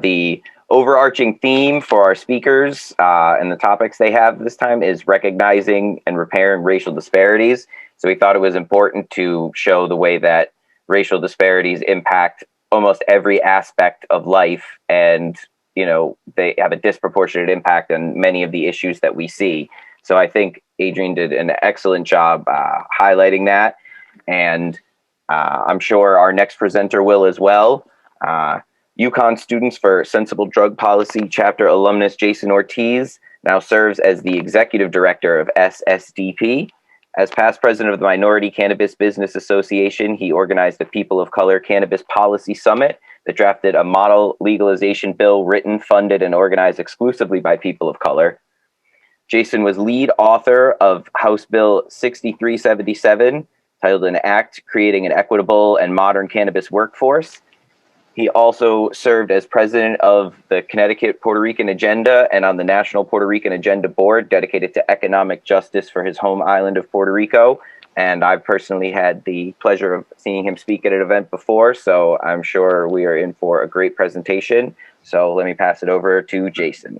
The overarching theme for our speakers and the topics they have this time is recognizing and repairing racial disparities. So we thought it was important to show the way that racial disparities impact almost every aspect of life, and they have a disproportionate impact on many of the issues that we see. So I think Adrian did an excellent job highlighting that, and I'm sure our next presenter will as well. UConn Students for Sensible Drug Policy Chapter alumnus Jason Ortiz now serves as the Executive Director of SSDP. As past president of the Minority Cannabis Business Association, he organized the People of Color Cannabis Policy Summit that drafted a model legalization bill written, funded, and organized exclusively by people of color. Jason was lead author of House Bill 6377, titled An Act Creating an Equitable and Modern Cannabis Workforce. He also served as president of the Connecticut Puerto Rican Agenda and on the National Puerto Rican Agenda Board, dedicated to economic justice for his home island of Puerto Rico. And I've personally had the pleasure of seeing him speak at an event before, so I'm sure we are in for a great presentation. So let me pass it over to Jason.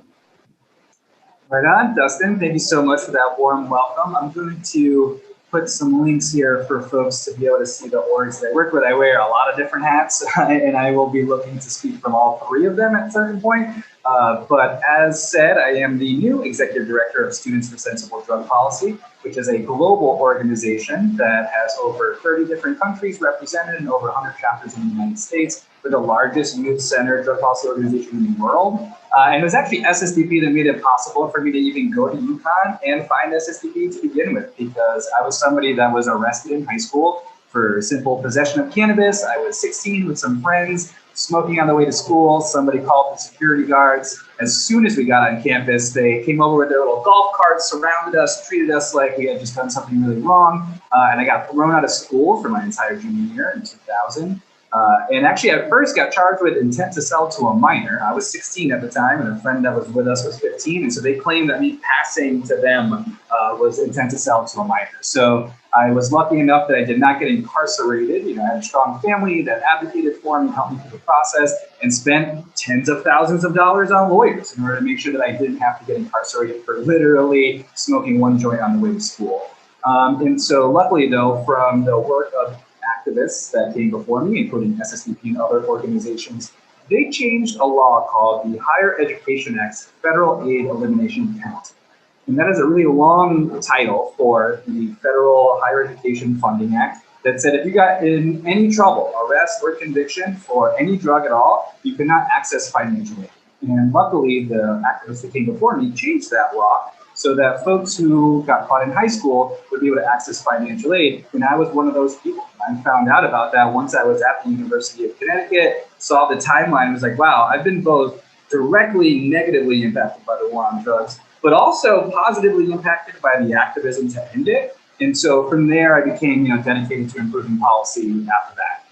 Right on, Dustin. Thank you so much for that warm welcome. I'm going to put some links here for folks to be able to see the orgs that I work with. I wear a lot of different hats, and I will be looking to speak from all three of them at a certain point. But as said, I am the new Executive Director of Students for Sensible Drug Policy, which is a global organization that has over 30 different countries represented and over 100 chapters in the United States. We're the largest youth-centered drug policy organization in the world. And it was actually SSDP that made it possible for me to even go to UConn and find SSDP to begin with, because I was somebody that was arrested in high school for simple possession of cannabis. I was 16 with some friends, smoking on the way to school. Somebody called the security guards. As soon as we got on campus, they came over with their little golf carts, surrounded us, treated us like we had just done something really wrong. And I got thrown out of school for my entire junior year in 2000. And actually, I first got charged with intent to sell to a minor. I was 16 at the time, and a friend that was with us was 15. And so they claimed that me passing to them was intent to sell to a minor. So I was lucky enough that I did not get incarcerated. I had a strong family that advocated for me, helped me through the process, and spent tens of thousands of dollars on lawyers in order to make sure that I didn't have to get incarcerated for literally smoking one joint on the way to school. And so luckily, though, from the work of activists that came before me, including SSDP and other organizations, they changed a law called the Higher Education Act's Federal Aid Elimination Penalty. And that is a really long title for the Federal Higher Education Funding Act that said if you got in any trouble, arrest or conviction for any drug at all, you could not access financial aid. And luckily, the activists that came before me changed that law so that folks who got caught in high school would be able to access financial aid. And I was one of those people. I found out about that once I was at the University of Connecticut, saw the timeline, and was like, wow, I've been both directly negatively impacted by the war on drugs, but also positively impacted by the activism to end it. And so from there, I became dedicated to improving policy after that.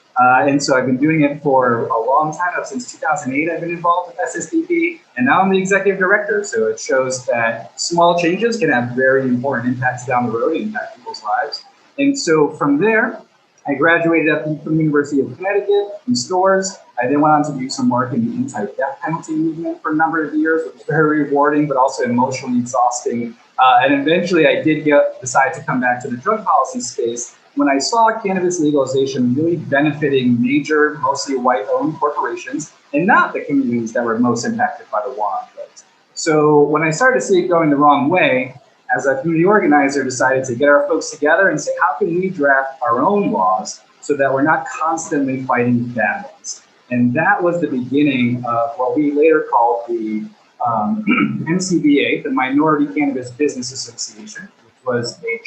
And so I've been doing it for a long time. Since 2008, I've been involved with SSDP, and now I'm the executive director. So it shows that small changes can have very important impacts down the road and impact people's lives. And so from there, I graduated from the University of Connecticut in stores. I then went on to do some work in the anti-death penalty movement for a number of years, which was very rewarding, but also emotionally exhausting. And eventually I did decide to come back to the drug policy space when I saw cannabis legalization really benefiting major, mostly white-owned corporations, and not the communities that were most impacted by the war on drugs. So when I started to see it going the wrong way, as a community organizer, decided to get our folks together and say, how can we draft our own laws so that we're not constantly fighting bad ones? And that was the beginning of what we later called the MCBA, the Minority Cannabis Business Association, which was it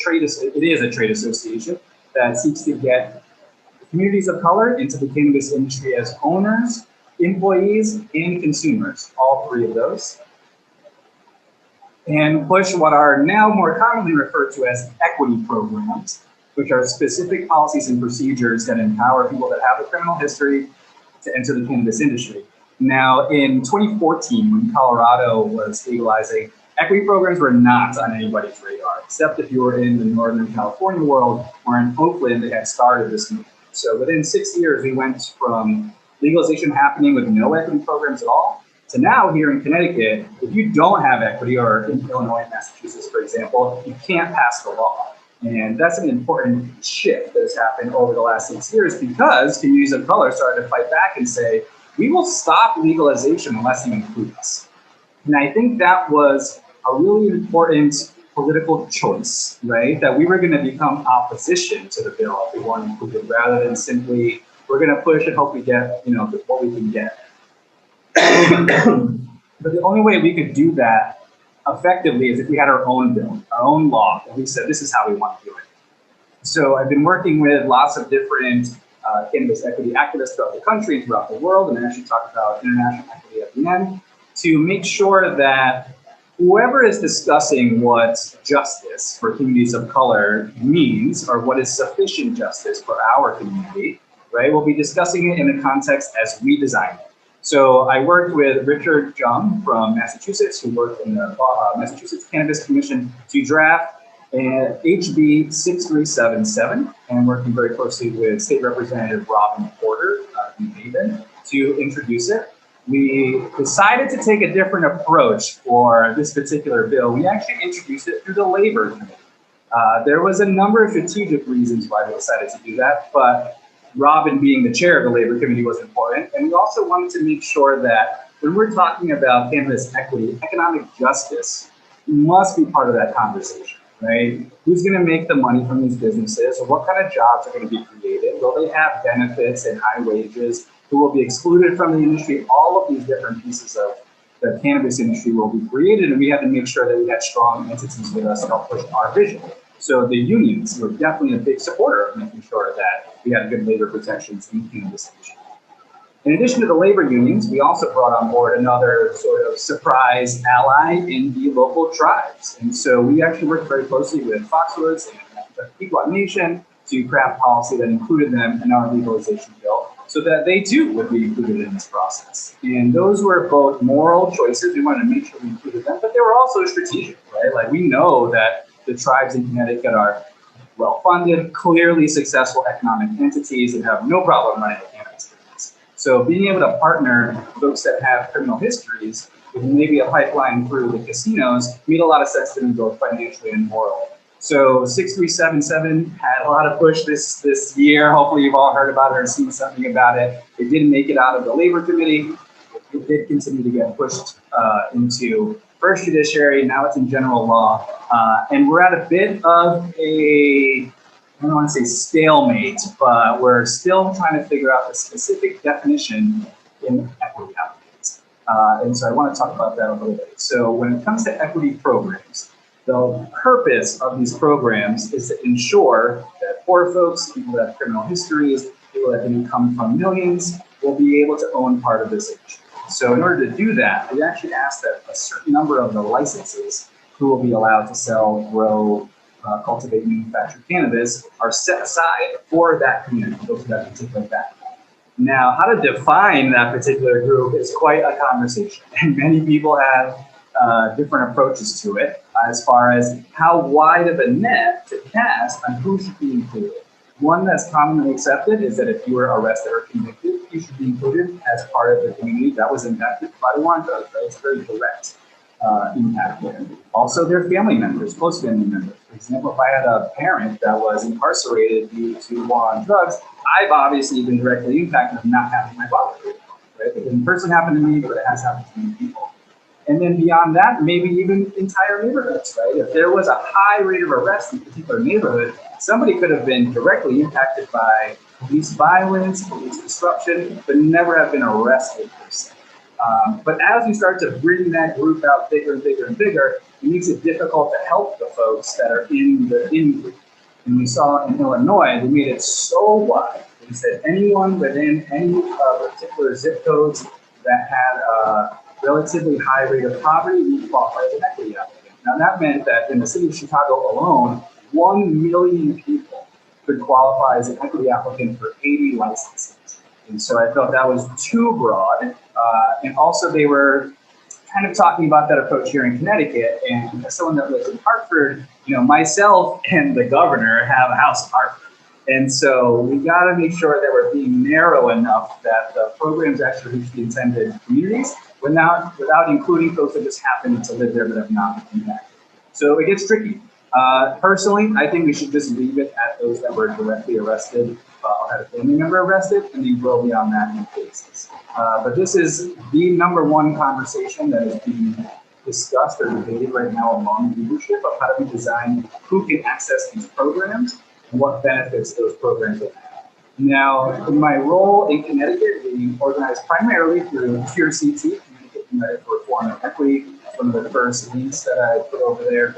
is a trade association that seeks to get communities of color into the cannabis industry as owners, employees, and consumers, all three of those, and push what are now more commonly referred to as equity programs, which are specific policies and procedures that empower people that have a criminal history to enter the cannabis industry. Now, in 2014, when Colorado was legalizing, equity programs were not on anybody's radar, except if you were in the Northern California world, or in Oakland, they had started this movement. So within 6 years, we went from legalization happening with no equity programs at all, to now here in Connecticut, if you don't have equity, or in Illinois and Massachusetts, for example, you can't pass the law. And that's an important shift that has happened over the last 6 years, because communities of color started to fight back and say, we will stop legalization unless you include us. And I think that was a really important political choice, right? That we were going to become opposition to the bill if we weren't included, rather than simply, we're going to push and hope we get, what we can get. But the only way we could do that effectively is if we had our own bill, our own law, and we said, this is how we want to do it. So I've been working with lots of different cannabis equity activists throughout the country and throughout the world, and I actually talk about international equity at the end, to make sure that whoever is discussing what justice for communities of color means, or what is sufficient justice for our community, right, will be discussing it in the context as we design it. So I worked with Richard Jung from Massachusetts, who worked in the Massachusetts Cannabis Commission, to draft HB 6377, and working very closely with State Representative Robin Porter in Haven to introduce it. We decided to take a different approach for this particular bill. We actually introduced it through the Labor Committee. There was a number of strategic reasons why we decided to do that, but Robin being the chair of the Labor Committee was important. And we also wanted to make sure that when we're talking about cannabis equity, economic justice must be part of that conversation, right? Who's going to make the money from these businesses? Or what kind of jobs are going to be created? Will they have benefits and high wages? Who will be excluded from the industry? All of these different pieces of the cannabis industry will be created, and we had to make sure that we had strong entities with us to help push our vision. So the unions were definitely a big supporter of making sure that we had good labor protections in the cannabis industry. In addition to the labor unions, we also brought on board another sort of surprise ally in the local tribes. And so we actually worked very closely with Foxwoods and the Pequot Nation to craft policy that included them in our legalization bill, so that they too would be included in this process. And those were both moral choices. We wanted to make sure we included them, but they were also strategic, right? Like, we know that the tribes in Connecticut are well-funded, clearly successful economic entities and have no problem running a cannabis business. So being able to partner folks that have criminal histories with maybe a pipeline through the casinos made a lot of sense to me, both financially and morally. So 6377 had a lot of push this year. Hopefully you've all heard about it or seen something about it. It didn't make it out of the Labor Committee. It did continue to get pushed into First Judiciary. Now it's in general law. And we're at a bit of a, I don't want to say stalemate, but we're still trying to figure out the specific definition in equity applicants. And so I want to talk about that a little bit. So when it comes to equity programs, the purpose of these programs is to ensure that poor folks, people that have criminal histories, people that didn't come from millions, will be able to own part of this industry. So in order to do that, we actually asked that a certain number of the licenses who will be allowed to sell, grow, cultivate, manufacture cannabis are set aside for that community, those that particular background. Now, how to define that particular group is quite a conversation, and many people have different approaches to it as far as how wide of a net to cast on who should be included. One that's commonly accepted is that if you were arrested or convicted, you should be included as part of the community that was impacted by the war on drugs. Right? It's very direct impact there. Also, their family members, close family members. For example, if I had a parent that was incarcerated due to the war on drugs, I've obviously been directly impacted of not having my father. Right? It didn't personally happen to me, but it has happened to many people. And then beyond that, maybe even entire neighborhoods, right? If there was a high rate of arrest in a particular neighborhood, somebody could have been directly impacted by police violence, police disruption, but never have been arrested per se. But as we start to bring that group out bigger and bigger and bigger, it makes it difficult to help the folks that are in the in-group. And we saw in Illinois, they made it so wide. They said anyone within any particular zip codes that had a relatively high rate of poverty, we qualify as an equity applicant. Now that meant that in the city of Chicago alone, 1 million people could qualify as an equity applicant for 80 licenses. And so I felt that was too broad. And also they were kind of talking about that approach here in Connecticut. And as someone that lives in Hartford, myself and the governor have a house in Hartford. And so we got to make sure that we're being narrow enough that the programs actually reach the intended communities without including folks that just happen to live there but have not been impacted. So it gets tricky. Personally, I think we should just leave it at those that were directly arrested or had a family member arrested, and then grow beyond that in cases. But this is the number one conversation that is being discussed or debated right now among leadership of how do we design who can access these programs and what benefits those programs will have. Now, in my role in Connecticut, we organize primarily through CRCT, Connecticut United for Reform and Equity. That's one of the first links that I put over there.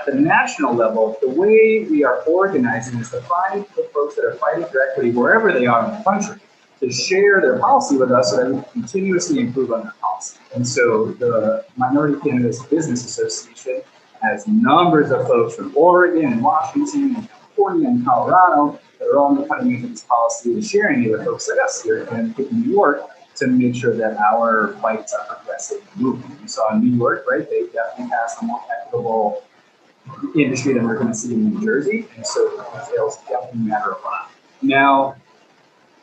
At the national level, the way we are organizing is to find the folks that are fighting for equity wherever they are in the country to share their policy with us so that we can continuously improve on their policy. And so the Minority Cannabis Business Association has numbers of folks from Oregon and Washington and California and Colorado that are all on the cutting edge of this policy and sharing it with folks like us here in New York to make sure that our fights are progressive and moving. You saw in New York, right? They definitely passed a more equitable industry than we're going to see in New Jersey, and so the details definitely matter a lot. Now,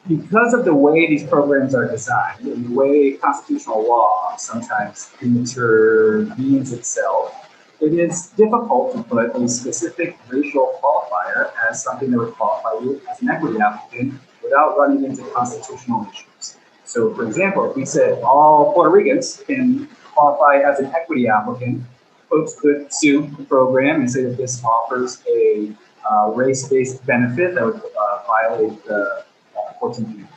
because of the way these programs are designed and the way constitutional law sometimes intervenes itself, it is difficult to put a specific racial qualifier as something that would qualify you as an equity applicant without running into constitutional issues. So, for example, if we said all Puerto Ricans can qualify as an equity applicant, folks could sue the program and say that this offers a race-based benefit that would violate the 14th Amendment.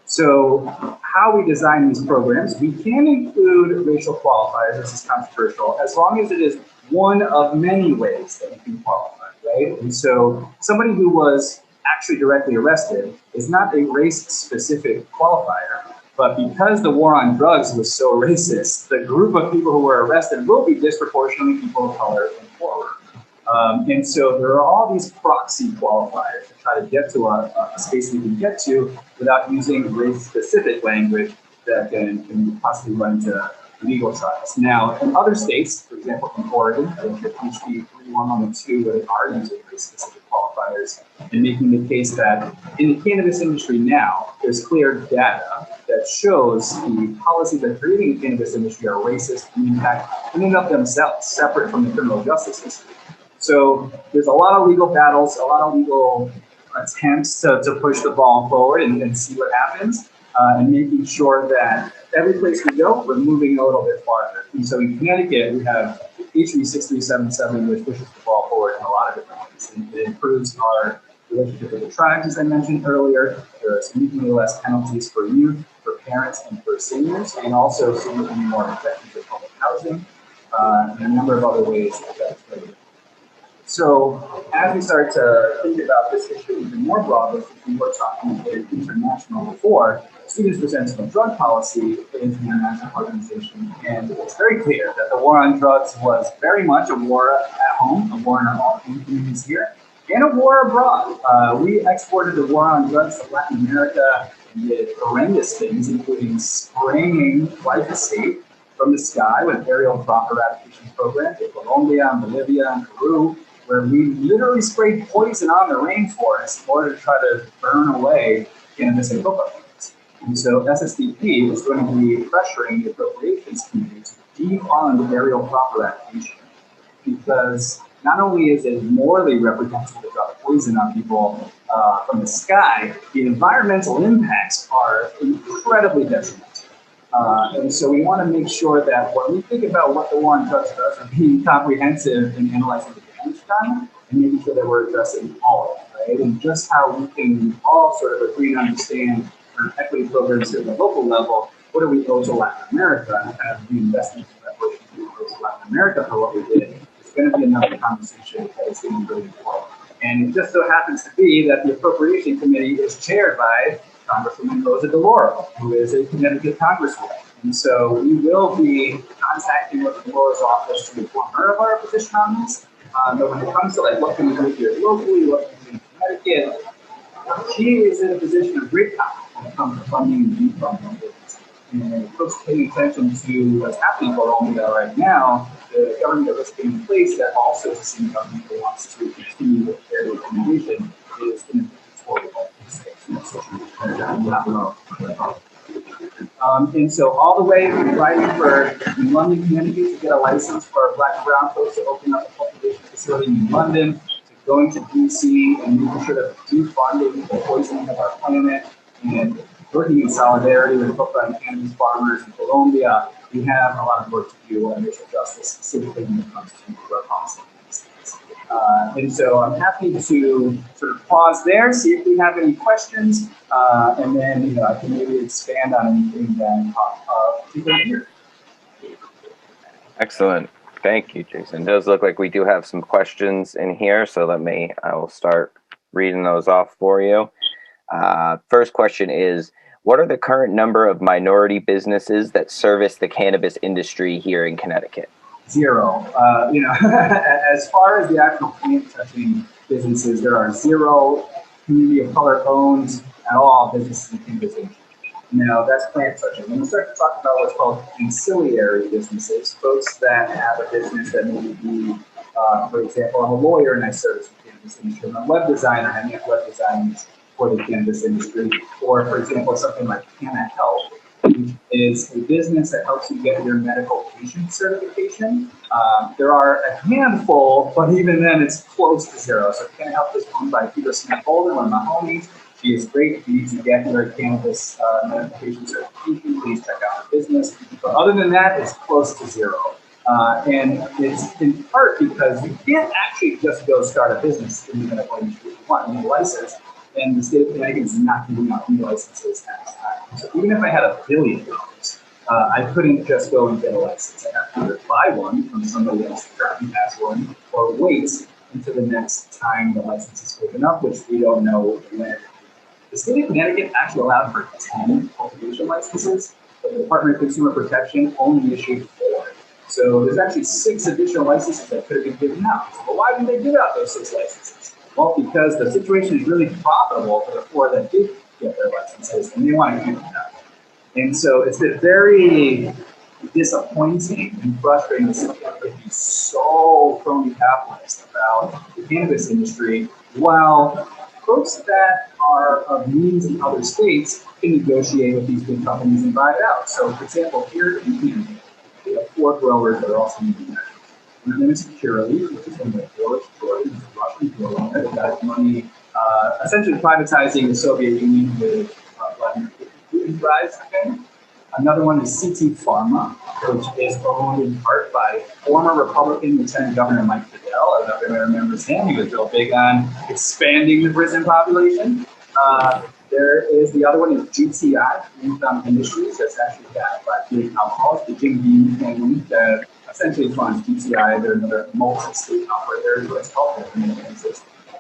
So how we design these programs, we can include racial qualifiers. This is controversial, as long as it is one of many ways that you can qualify, right? And so somebody who was actually directly arrested is not a race-specific qualifier. But because the war on drugs was so racist, the group of people who were arrested will be disproportionately people of color and poorer. And so there are all these proxy qualifiers to try to get to a space we can get to without using race-specific language that can possibly run into legal trials. Now, in other states, for example, in Oregon, I think HB 3112, where they are using race-specific qualifiers and making the case that in the cannabis industry now, there's clear data that shows the policies that are creating the cannabis industry are racist and impact in and of themselves, separate from the criminal justice system. So there's a lot of legal battles, a lot of legal attempts to push the ball forward and see what happens, and making sure that every place we go, we're moving a little bit farther. And so in Connecticut, we have HB 6377, which pushes the ball forward in a lot of different ways. And it improves our relationship with the tribes, as I mentioned earlier. There are significantly less penalties for youth, for parents, and for seniors, and also significantly more protections for public housing, and a number of other ways that it's really. So as we start to think about this issue even more broadly, we were talking about international before, Students for Sensible Drug Policy is an international organization, and it's very clear that the war on drugs was very much a war at home, a war in our own communities here, and a war abroad. We exported the war on drugs to Latin America and did horrendous things, including spraying glyphosate from the sky with aerial crop eradication programs in Colombia and Bolivia and Peru, where we literally sprayed poison on the rainforest in order to try to burn away cannabis and coca plants. And so SSDP is going to be pressuring the appropriations committee to defund aerial crop eradication, because not only is it morally reprehensible to drop poison on people from the sky, the environmental impacts are incredibly detrimental. And so we want to make sure that when we think about what the war on drugs does, we're being comprehensive in analyzing the damage done and making sure that we're addressing all of it, right? And just how we can all sort of agree to understand our equity programs at the local level. What do we owe to Latin America, and kind of reinvesting in reparations we owe to Latin America for what we did? It's going to be another conversation that is going to be really important. And it just so happens to be that the Appropriation Committee is chaired by Congresswoman Rosa DeLauro, who is a Connecticut congresswoman. And so we will be contacting with DeLauro's office to inform her of our position on this. But when it comes to like what can we do here locally, what can we do in Connecticut, she is in a position of great power when it comes to funding and defunding things. And folks paying attention to what's happening in Colombia right now, the government that was put in place that also the same government that wants to continue with their recommendation is in a And so all the way from fighting for in London, Connecticut to get a license for our Black and brown folks to open up a cultivation facility in London, to going to DC and making sure that we're defunding the poisoning of our planet and working in solidarity with Puerto cannabis farmers in Colombia. We have a lot of work to do on racial justice, specifically when it comes to drug policy. And so I'm happy to sort of pause there, see if we have any questions, and then I can maybe expand on anything that people hear. Excellent. Thank you, Jason. It does look like we do have some questions in here, so I will start reading those off for you. First question is, what are the current number of minority businesses that service the cannabis industry here in Connecticut? Zero. As far as the actual plant touching businesses, there are zero community of color owned at all businesses in cannabis industry. That's plant touching. When we start to talk about what's called ancillary businesses, folks that have a business that may be, for example, I'm a lawyer and I service the cannabis industry. I'm a web designer and I make web designs for the cannabis industry. Or, for example, something like Canna Health, which is a business that helps you get your medical patient certification. There are a handful, but even then it's close to zero. So Canna Health is owned by Peter Smith-Holden, one of my homies. She is great. If you need to get your cannabis medical patient certification, please check out her business. But other than that, it's close to zero. And it's in part because you can't actually just go start a business in the medical industry if you want. You need a license. And the state of Connecticut is not giving out new licenses at this time. So even if I had $1 billion, I couldn't just go and get a license. I have to either buy one from somebody else who currently has one, or wait until the next time the license is open up, which we don't know when. The state of Connecticut actually allowed for 10 cultivation licenses, but the Department of Consumer Protection only issued 4. So there's actually 6 additional licenses that could have been given out. But why didn't they give out those 6 licenses? Well, because the situation is really profitable for the 4 that did get their licenses, and they want to keep them out. And so it's been very disappointing and frustrating to see people be so crony capitalist about the cannabis industry, while folks that are of means in other states can negotiate with these big companies and buy it out. So, for example, here in Canada, we have 4 growers that are also manufacturers. One of them is Curaleaf, which is one of the George Jordan, a Russian grower that got money, essentially privatizing the Soviet Union with Vladimir Putin's rise. Another one is CT Pharma, which is owned in part by former Republican Lieutenant Governor Mike Fidel. I don't know if anybody remembers him. He was real big on expanding the prison population. There is the other one is GTI, Greenthumb Industries. That's actually backed by big alcoholics, the Jim Beam family that essentially funds GTI. They're another multi-state operator, is what it's called.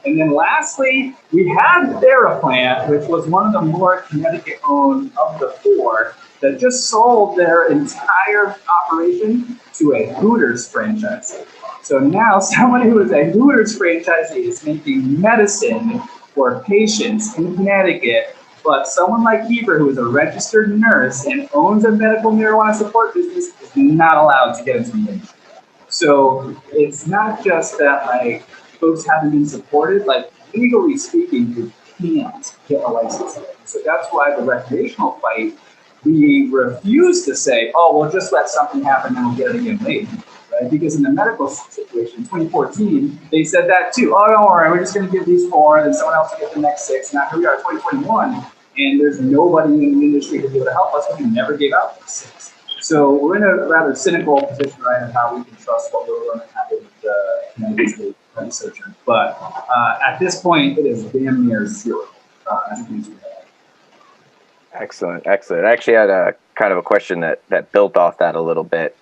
And then lastly, we had TheraPlant, which was one of the more Connecticut-owned of the 4, that just sold their entire operation to a Hooters franchisee. So now someone who is a Hooters franchisee is making medicine for patients in Connecticut, but someone like Heber, who is a registered nurse and owns a medical marijuana support business, is not allowed to get into the industry. So it's not just that folks haven't been supported, legally speaking, you can't get a license. So that's why the recreational fight, we refuse to say, oh, we'll just let something happen and we'll get it again later, right? Because in the medical situation, in 2014, they said that too. Oh, don't worry, we're just going to give these 4, then someone else will get the next 6. Now here we are, 2021, and there's nobody in the industry to be able to help us. We never gave out these 6. So we're in a rather cynical position, right, of how we can trust what we're going to happen with the United States legislature. But at this point, it is damn near zero as a user. Excellent. I actually had a kind of a question that built off that a little bit,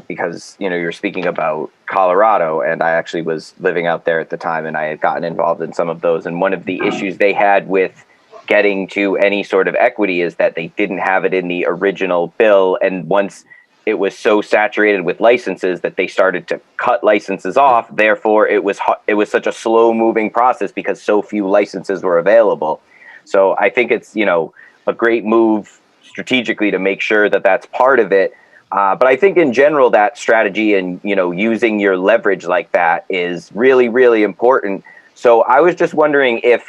because you're speaking about Colorado, and I actually was living out there at the time, and I had gotten involved in some of those. And one of the issues they had with getting to any sort of equity is that they didn't have it in the original bill, and once it was so saturated with licenses that they started to cut licenses off. Therefore, it was such a slow moving process because so few licenses were available. So I think it's, a great move strategically to make sure that that's part of it. But I think in general, that strategy and, using your leverage like that is really, really important. So I was just wondering if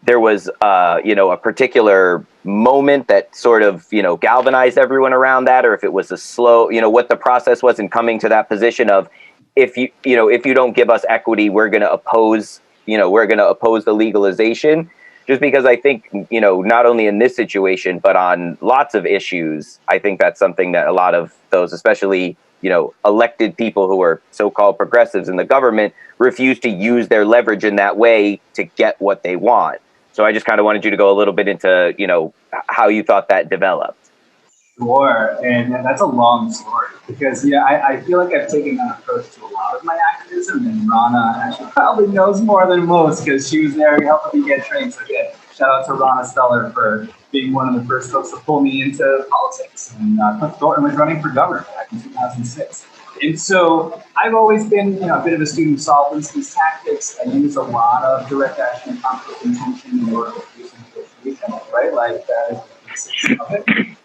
there was, a particular moment that sort of, galvanized everyone around that, or if it was a slow, what the process was in coming to that position of, if you don't give us equity, we're going to oppose the legalization. Just because I think, not only in this situation, but on lots of issues, I think that's something that a lot of those, especially, elected people who are so-called progressives in the government, refuse to use their leverage in that way to get what they want. So I just kind of wanted you to go a little bit into, how you thought that developed. Sure, and that's a long story because I feel like I've taken that approach to a lot of my activism, and Rana actually probably knows more than most because she was there helping me get trained. So again, shout out to Rana Steller for being one of the first folks to pull me into politics. And Cliff Thornton was running for governor back in 2006. And so I've always been, a bit of a student of solvency tactics. I use a lot of direct action, conflict intention in order to do some negotiation, right? Like that is the basis of it.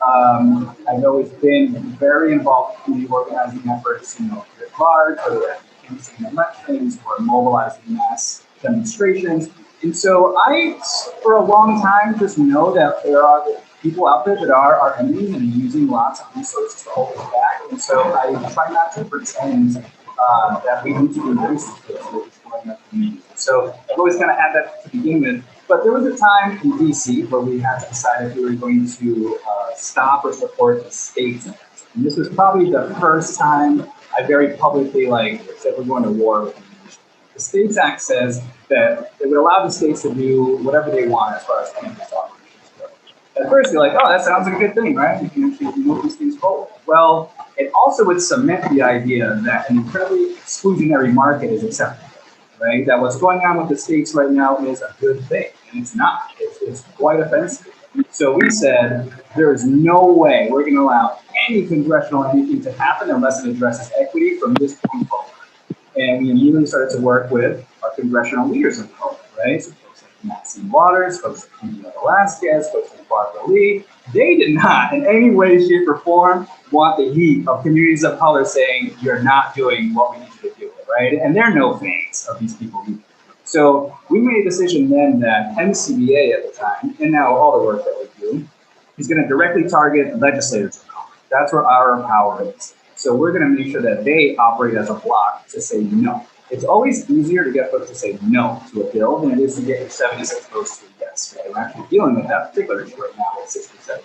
I've always been very involved in the organizing efforts, at large, whether that's canvassing elections or mobilizing mass demonstrations. And so I, for a long time, just know that there are people out there that are our enemies and are using lots of resources to hold us back. And so I try not to pretend that we need to do racist to what's going on in the community. So I've always kind of had that to begin with. But there was a time in DC where we had to decide if we were going to stop or support the states. And this was probably the first time I very publicly said we're going to war with the nation. The States Act says that it would allow the states to do whatever they want as far as cannabis operations go. At first, you're like, oh, that sounds like a good thing, right? You can actually move these things forward. Well, it also would cement the idea that an incredibly exclusionary market is acceptable. Right? That what's going on with the states right now is a good thing, and it's not. It's quite offensive. So we said there is no way we're going to allow any congressional anything to happen unless it addresses equity from this point forward. And we immediately started to work with our congressional leaders in color, right? So folks like Maxine Waters, folks like India Velasquez, folks like Barbara Lee. They did not, in any way, shape, or form, want the heat of communities of color saying you're not doing what we need you to do. Right? And they're no fans of these people either. So we made a decision then that NCBA at the time, and now all the work that we do, is going to directly target legislators of color. That's where our power is. So we're going to make sure that they operate as a block to say no. It's always easier to get folks to say no to a bill than it is to get your 76 votes to a yes. Right? We're actually dealing with that particular issue right now with 67.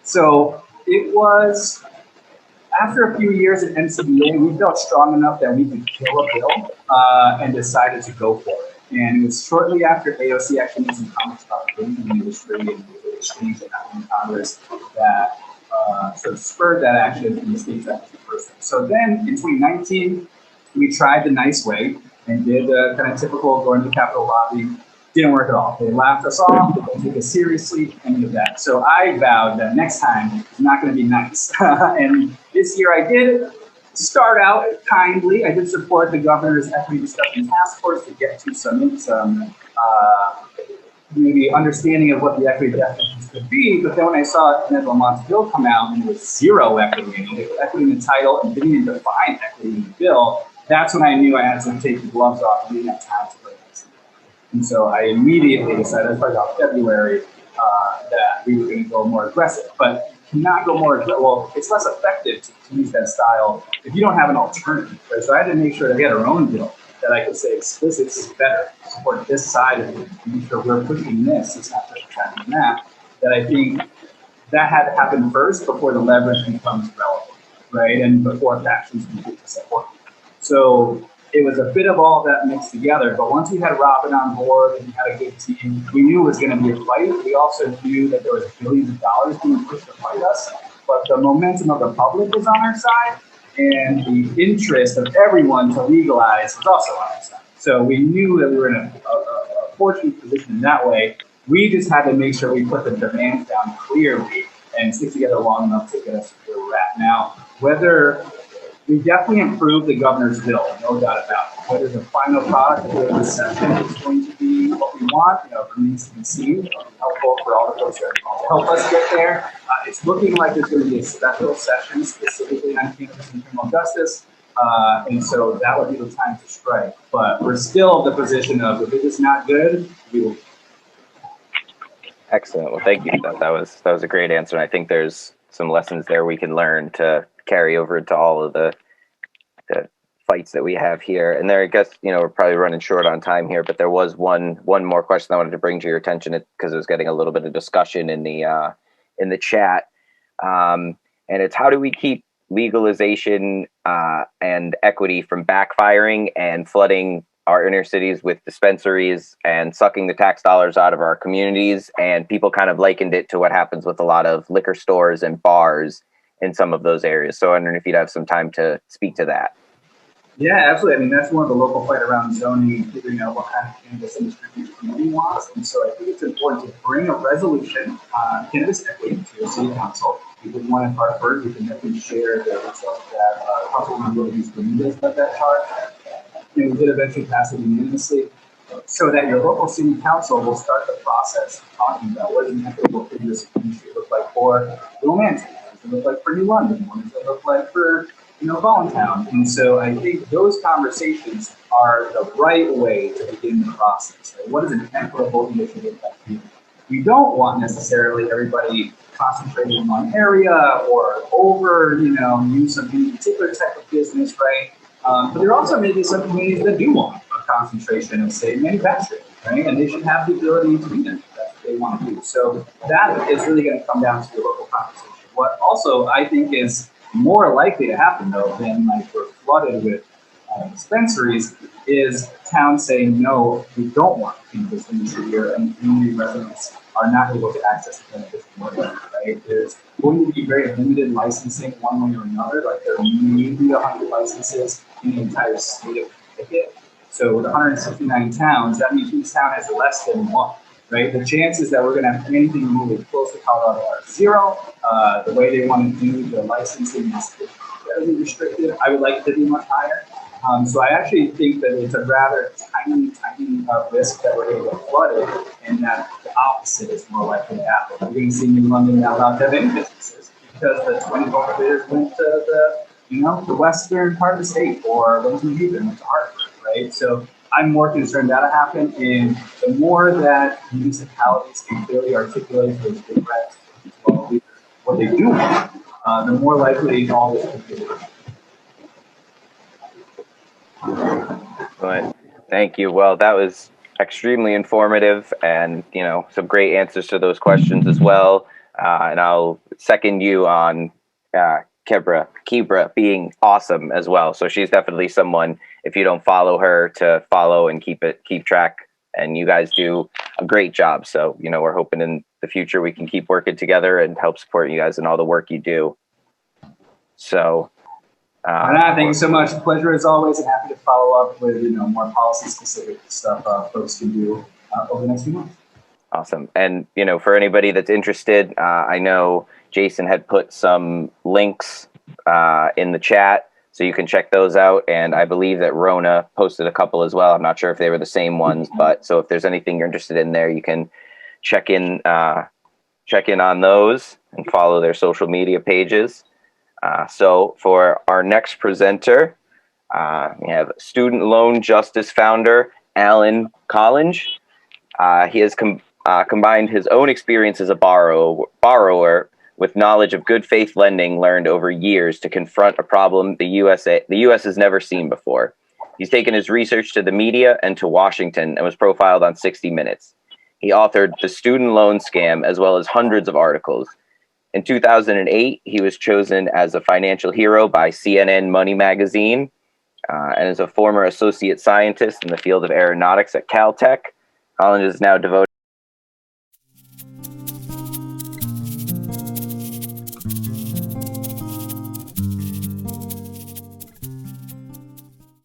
So it was... After a few years at NCBA, we felt strong enough that we could kill a bill and decided to go for it. And it was shortly after AOC actually made some comments about the banking industry and the exchange that happened in Congress that sort of spurred that action in the states that was the first thing. So then in 2019, we tried the nice way and did the kind of typical going to the Capitol lobby. Didn't work at all. They laughed us off. They didn't take us seriously, any of that. So I vowed that next time it's not going to be nice. And this year I did start out kindly. I did support the governor's equity discussion task force to get to some maybe understanding of what the equity definitions could be. But then when I saw Ned Lamont's bill come out and there was zero equity in it, equity in the title, and didn't even define equity in the bill, that's when I knew I had to take the gloves off and didn't have time to bring this. And so I immediately decided, probably about February, that we were going to go more aggressive. But you cannot go more aggressive. Well, it's less effective to use that style if you don't have an alternative. Right? So I had to make sure that we had our own bill that I could say explicit is better, support this side of it, make sure we're pushing this, it's not just attacking that. That I think that had to happen first before the leverage becomes relevant, right? And before factions can get to support. So it was a bit of all of that mixed together, but once we had Robin on board and we had a good team, we knew it was going to be a fight. We also knew that there was billions of dollars being pushed to fight us, but the momentum of the public was on our side, and the interest of everyone to legalize was also on our side. So we knew that we were in a fortunate position in that way. We just had to make sure we put the demands down clearly and stick together long enough to get us to where we're at now. Whether we definitely improved the governor's bill, no doubt about it. Whether the final product of the session is going to be what we want, remains to be seen. It'll be helpful for all the folks that help us get there. It's looking like there's going to be a special session specifically on cannabis and criminal justice. And so that would be the time to strike. But we're still in the position of if it is not good, we will. Excellent. Well, thank you for that. That was a great answer. And I think there's some lessons there we can learn to carry over to all of the fights that we have here. And there, I guess, we're probably running short on time here, but there was one more question I wanted to bring to your attention because it was getting a little bit of discussion in the chat. And it's, how do we keep legalization and equity from backfiring and flooding our inner cities with dispensaries and sucking the tax dollars out of our communities? And people kind of likened it to what happens with a lot of liquor stores and bars in some of those areas. So I wonder if you'd have some time to speak to that. Yeah, absolutely. I mean, that's one of the local fight around zoning, figuring out what kind of cannabis industry each community wants. And so I think it's important to bring a resolution on cannabis equity to your city council. We did one in Hartford. We can definitely share the results that Councilwoman Ortiz led that charge. And we did eventually pass it unanimously, so that your local city council will start the process of talking about what does an equitable cannabis industry look like for Wilmanton, what does it look like for New London, what does it look like for Voluntown. And so I think those conversations are the right way to begin the process. Right? What does an equitable industry look like? We don't want necessarily everybody concentrated in one area or over, use of any particular type of business, right? But there are also maybe some communities that do want a concentration of, say, manufacturing, right? And they should have the ability to do that. That's what they want to do. So that is really going to come down to your local conversation. What also I think is more likely to happen, though, than like we're flooded with dispensaries, is towns saying, no, we don't want cannabis industry here, and community residents are not able to access the cannabis market, right? There's going to be very limited licensing one way or another. Like there may be 100 licenses in the entire state of Connecticut. So with 169 towns, that means each town has less than one, right? The chances that we're going to have anything really close to Colorado are zero. The way they want to do the licensing is fairly restricted. I would like it to be much higher. So I actually think that it's a rather tiny risk that we're going to get flooded, and that the opposite is more likely to happen. We're going to see New London not allowed to have any businesses because the 20 cultivators went to the western part of the state, or went to New Haven, went to Hartford, right? So I'm more concerned that'll happen, and the more that municipalities can clearly articulate those regrets, what they do want, the more likely all this could be. But thank you. Well, that was extremely informative, and some great answers to those questions as well. And I'll second you on Kibra being awesome as well. So she's definitely someone, if you don't follow her, to follow and keep track. And you guys do a great job. So we're hoping in the future we can keep working together and help support you guys in all the work you do. So. Thank you so much. Pleasure as always, and happy to follow up with more policy specific stuff folks can do over the next few months. Awesome. And for anybody that's interested, I know Jason had put some links in the chat, so you can check those out. And I believe that Rona posted a couple as well. I'm not sure if they were the same ones, but so if there's anything you're interested in there, you can check in on those and follow their social media pages. So for our next presenter, we have Student Loan Justice founder, Alan Collins. He has combined his own experience as a borrower with knowledge of good faith lending learned over years to confront a problem the U.S. has never seen before. He's taken his research to the media and to Washington and was profiled on 60 Minutes. He authored The Student Loan Scam, as well as hundreds of articles. In 2008, he was chosen as a financial hero by CNN Money Magazine, and as a former associate scientist in the field of aeronautics at Caltech. Collins is now devoted